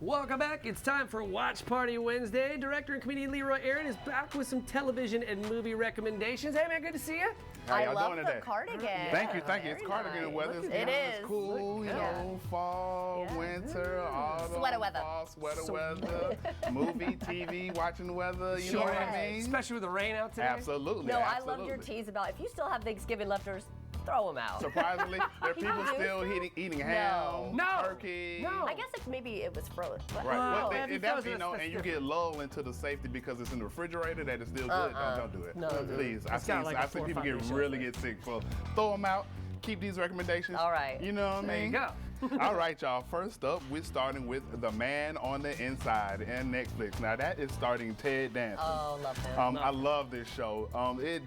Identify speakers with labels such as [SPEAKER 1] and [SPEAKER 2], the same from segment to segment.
[SPEAKER 1] Welcome back. It's time for Watch Party Wednesday. Director and comedian Leroy Aaron is back with some television and movie recommendations. Hey, man, good to see you.
[SPEAKER 2] I love the cardigan.
[SPEAKER 3] Thank you. It's cardigan weather.
[SPEAKER 2] It's
[SPEAKER 3] cool, you know, fall, winter, autumn,
[SPEAKER 2] Sweater weather.
[SPEAKER 3] fall, sweater weather, movie, TV, watching weather, you know what I mean?
[SPEAKER 1] Especially with the rain out today.
[SPEAKER 3] Absolutely.
[SPEAKER 2] No, I loved your tease about if you still have Thanksgiving leftovers, throw them out.
[SPEAKER 3] Surprisingly, there are people still eating ham, turkey.
[SPEAKER 1] No.
[SPEAKER 2] I guess maybe it was frozen.
[SPEAKER 3] Right. Well, that's, you know, and you get lulled into the safety because it's in the refrigerator that is still good. Don't do it.
[SPEAKER 1] No,
[SPEAKER 3] please. I've seen people get sick. So throw them out. Keep these recommendations.
[SPEAKER 2] All right.
[SPEAKER 3] You know what I mean?
[SPEAKER 1] There you go.
[SPEAKER 3] All right, y'all. First up, we're starting with The Man on the Inside and Netflix. Now, that is starting Ted Danson.
[SPEAKER 2] Oh, love him.
[SPEAKER 3] I love this show.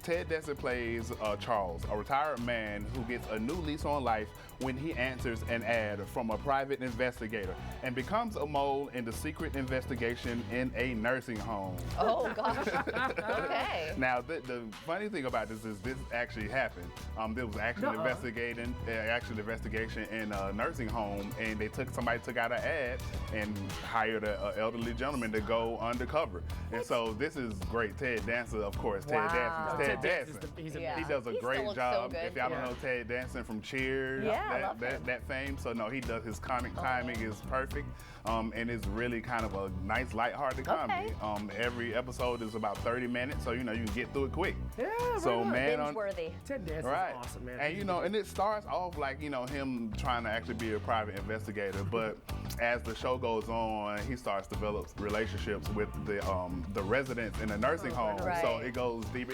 [SPEAKER 3] Ted Danson plays Charles, a retired man who gets a new lease on life when he answers an ad from a private investigator and becomes a mole in the secret investigation in a nursing home.
[SPEAKER 2] Oh, gosh. Okay.
[SPEAKER 3] Now, the funny thing about this is this actually happened. There was actually an investigation in a nursing home, and somebody took out an ad and hired an elderly gentleman to go undercover. And so this is great. Ted Danson, of course.
[SPEAKER 2] Wow.
[SPEAKER 3] Ted Danson.
[SPEAKER 1] He's
[SPEAKER 2] Yeah.
[SPEAKER 3] He does a
[SPEAKER 2] He
[SPEAKER 3] great
[SPEAKER 2] still looks
[SPEAKER 3] job.
[SPEAKER 2] so good.
[SPEAKER 3] If y'all don't know Ted Danson from Cheers,
[SPEAKER 2] I love him.
[SPEAKER 3] that fame. So no, he does his comic timing is perfect, and it's really kind of a nice, lighthearted comedy. Every episode is about 30 minutes, so you can get through it quick.
[SPEAKER 1] Yeah,
[SPEAKER 3] so man,
[SPEAKER 2] binge-worthy.
[SPEAKER 1] Ted Danson's awesome, man.
[SPEAKER 3] And and it starts off like him trying to actually be a private investigator, but as the show goes on, he starts to develop relationships with the residents in the nursing home.
[SPEAKER 2] Right.
[SPEAKER 3] So it goes deeper.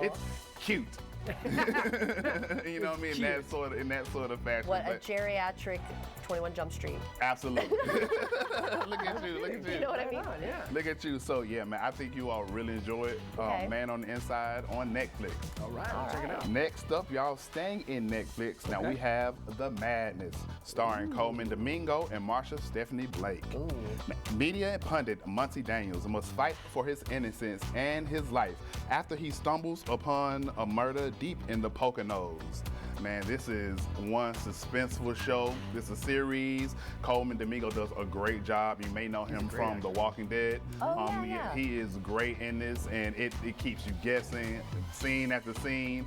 [SPEAKER 3] It's cute. You know what I mean? In that sort of fashion.
[SPEAKER 2] What a geriatric 21 Jump Street.
[SPEAKER 3] Absolutely. Look at you.
[SPEAKER 2] You know what I mean?
[SPEAKER 1] Yeah.
[SPEAKER 3] Look at you. So yeah, man, I think you all really enjoy it.
[SPEAKER 2] Okay.
[SPEAKER 3] Man on the Inside on Netflix.
[SPEAKER 1] All right, I'll check it out.
[SPEAKER 3] Next up, y'all, staying in Netflix. Now we have The Madness, starring Coleman Domingo and Marsha Stephanie Blake. Media pundit Muncie Daniels must fight for his innocence and his life after he stumbles upon a murder deep in the Poconos. Man, this is one suspenseful show. This is a series. Coleman Domingo does a great job. You may know him from The Walking Dead. He is great in this, and it keeps you guessing, scene after scene.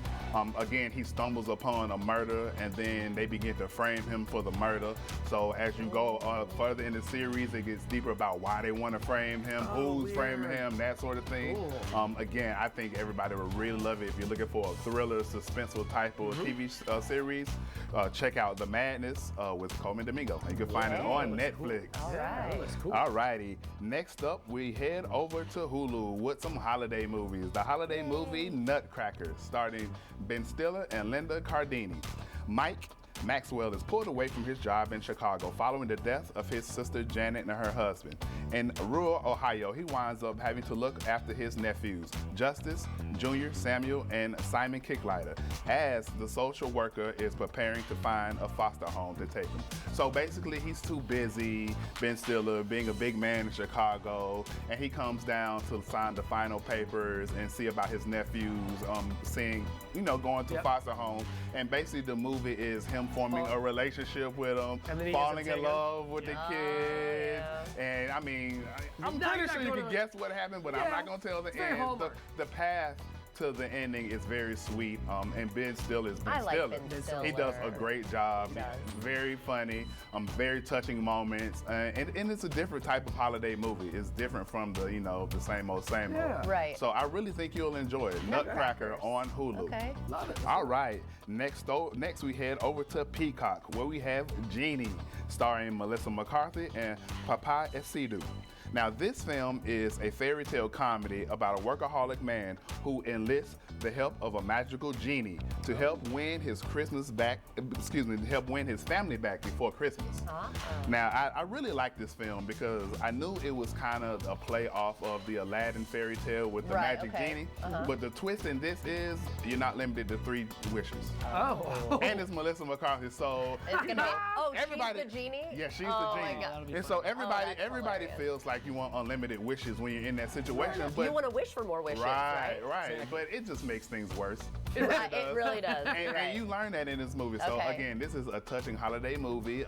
[SPEAKER 3] Again, he stumbles upon a murder, and then they begin to frame him for the murder. So as you go further in the series, it gets deeper about why they want to frame him, who's framing him, that sort of thing.
[SPEAKER 1] Cool.
[SPEAKER 3] Again, I think everybody would really love it if you're looking for a thriller, suspenseful type of TV series. Check out The Madness with Coleman Domingo. You can find it on Netflix.
[SPEAKER 2] All right.
[SPEAKER 1] That looks cool.
[SPEAKER 3] All righty. Next up, we head over to Hulu with some holiday movies. The holiday movie Nutcracker, starring Ben Stiller and Linda Cardellini. Mike Maxwell is pulled away from his job in Chicago following the death of his sister Janet and her husband. In rural Ohio, he winds up having to look after his nephews, Justice, Junior, Samuel, and Simon Kicklighter, as the social worker is preparing to find a foster home to take him. So basically, he's too busy, Ben Stiller, being a big man in Chicago, and he comes down to sign the final papers and see about his nephews, going to foster home. And basically, the movie is him forming a relationship with them, falling in love with the kids. And I mean, I'm pretty sure you can guess what happened, but I'm not going to tell the end. The path to the ending is very sweet, and Ben Stiller is Ben Stiller.
[SPEAKER 2] Ben Stiller.
[SPEAKER 3] He does a great job.
[SPEAKER 2] He does.
[SPEAKER 3] Very funny, very touching moments, and it's a different type of holiday movie. It's different from the same old.
[SPEAKER 2] Right.
[SPEAKER 3] So I really think you'll enjoy it. Nutcracker on Hulu.
[SPEAKER 2] Okay.
[SPEAKER 1] Love it.
[SPEAKER 3] All right. Next we head over to Peacock, where we have Genie, starring Melissa McCarthy and Papa Esidu. Now, this film is a fairy tale comedy about a workaholic man who enlists the help of a magical genie to help win his family back before Christmas. Now, I really like this film because I knew it was kind of a play off of the Aladdin fairy tale with the magic genie. But the twist in this is you're not limited to 3 wishes.
[SPEAKER 1] Oh.
[SPEAKER 3] And it's Melissa McCarthy, so
[SPEAKER 2] It's gonna be. Oh,
[SPEAKER 3] everybody,
[SPEAKER 2] she's the genie.
[SPEAKER 3] Yeah, she's
[SPEAKER 2] Oh
[SPEAKER 3] the
[SPEAKER 2] my
[SPEAKER 3] genie.
[SPEAKER 2] God.
[SPEAKER 3] And so everybody
[SPEAKER 2] hilarious.
[SPEAKER 3] feels like you want unlimited wishes when you're in that situation.
[SPEAKER 2] You want to wish for more wishes, right?
[SPEAKER 3] Right. But it just makes things worse.
[SPEAKER 2] Right, it really does.
[SPEAKER 3] And you learn that in this movie. So
[SPEAKER 2] Okay.
[SPEAKER 3] again, this is a touching holiday movie.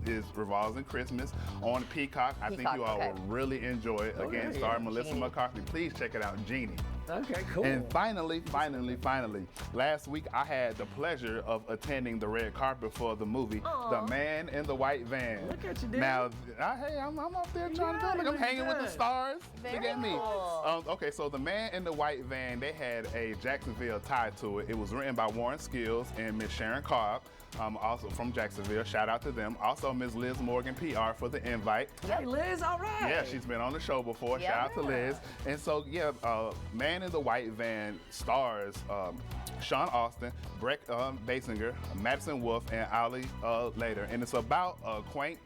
[SPEAKER 3] It revolves in Christmas on Peacock. I think
[SPEAKER 2] Peacock,
[SPEAKER 3] you all
[SPEAKER 2] okay.
[SPEAKER 3] will really enjoy it. Again,
[SPEAKER 1] yeah.
[SPEAKER 3] starring Melissa
[SPEAKER 2] Genie.
[SPEAKER 3] McCarthy. Please check it out, Genie.
[SPEAKER 1] Okay, cool.
[SPEAKER 3] And finally, last week I had the pleasure of attending the red carpet for the movie, The Man in the White Van.
[SPEAKER 1] Look at you, dude.
[SPEAKER 3] Now, hey, I'm up there trying to
[SPEAKER 1] got
[SPEAKER 3] do
[SPEAKER 1] it,
[SPEAKER 3] I'm
[SPEAKER 1] look
[SPEAKER 3] hanging with the
[SPEAKER 1] good.
[SPEAKER 3] stars.
[SPEAKER 2] Very
[SPEAKER 3] Look at me.
[SPEAKER 2] cool.
[SPEAKER 3] Okay, so The Man in the White Van, they had a Jacksonville tie to it. It was written by Warren Skills and Miss Sharon Cobb. Also from Jacksonville, shout out to them. Also, Ms. Liz Morgan, PR, for the invite.
[SPEAKER 1] Hey, Liz, all right.
[SPEAKER 3] Yeah, she's been on the show before.
[SPEAKER 2] Yeah.
[SPEAKER 3] Shout out to Liz. And so, Man in the White Van stars Sean Austin, Breck Basinger, Madison Wolfe, and Ali Lader. And it's about a quaint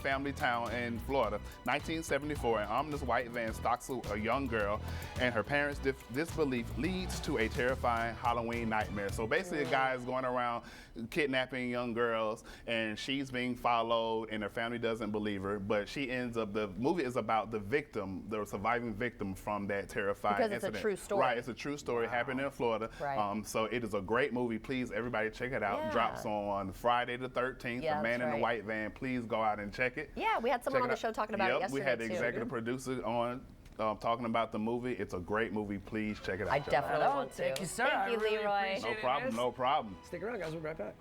[SPEAKER 3] family town in Florida. 1974, an ominous white van stalks a young girl, and her parents' disbelief leads to a terrifying Halloween nightmare. So basically, a guy is going around kidnapping young girls, and she's being followed, and her family doesn't believe her. But she ends up. The movie is about the victim, the surviving victim from that terrifying
[SPEAKER 2] Because it's a
[SPEAKER 3] incident.
[SPEAKER 2] true story.
[SPEAKER 3] Right, it's a true story happening in Florida.
[SPEAKER 2] Right.
[SPEAKER 3] So it is a great movie. Please, everybody, check it out.
[SPEAKER 2] Yeah.
[SPEAKER 3] Drops on Friday the 13th.
[SPEAKER 2] Yeah,
[SPEAKER 3] The Man
[SPEAKER 2] that's
[SPEAKER 3] in the
[SPEAKER 2] right.
[SPEAKER 3] White Van. Please go out and check it.
[SPEAKER 2] Yeah, we had someone
[SPEAKER 3] Check
[SPEAKER 2] on
[SPEAKER 3] it
[SPEAKER 2] the show
[SPEAKER 3] out.
[SPEAKER 2] talking about it
[SPEAKER 3] Yep,
[SPEAKER 2] yesterday,
[SPEAKER 3] we had the
[SPEAKER 2] too.
[SPEAKER 3] executive producer on talking about the movie. It's a great movie. Please check it out.
[SPEAKER 2] I
[SPEAKER 3] y'all.
[SPEAKER 2] definitely
[SPEAKER 1] Right on.
[SPEAKER 2] want to.
[SPEAKER 1] Thank you, sir. I
[SPEAKER 2] Thank you,
[SPEAKER 1] really
[SPEAKER 2] Leroy.
[SPEAKER 1] appreciate
[SPEAKER 3] No
[SPEAKER 1] it,
[SPEAKER 3] problem.
[SPEAKER 1] guys.
[SPEAKER 3] No problem.
[SPEAKER 1] Stick around, guys. We'll be right back.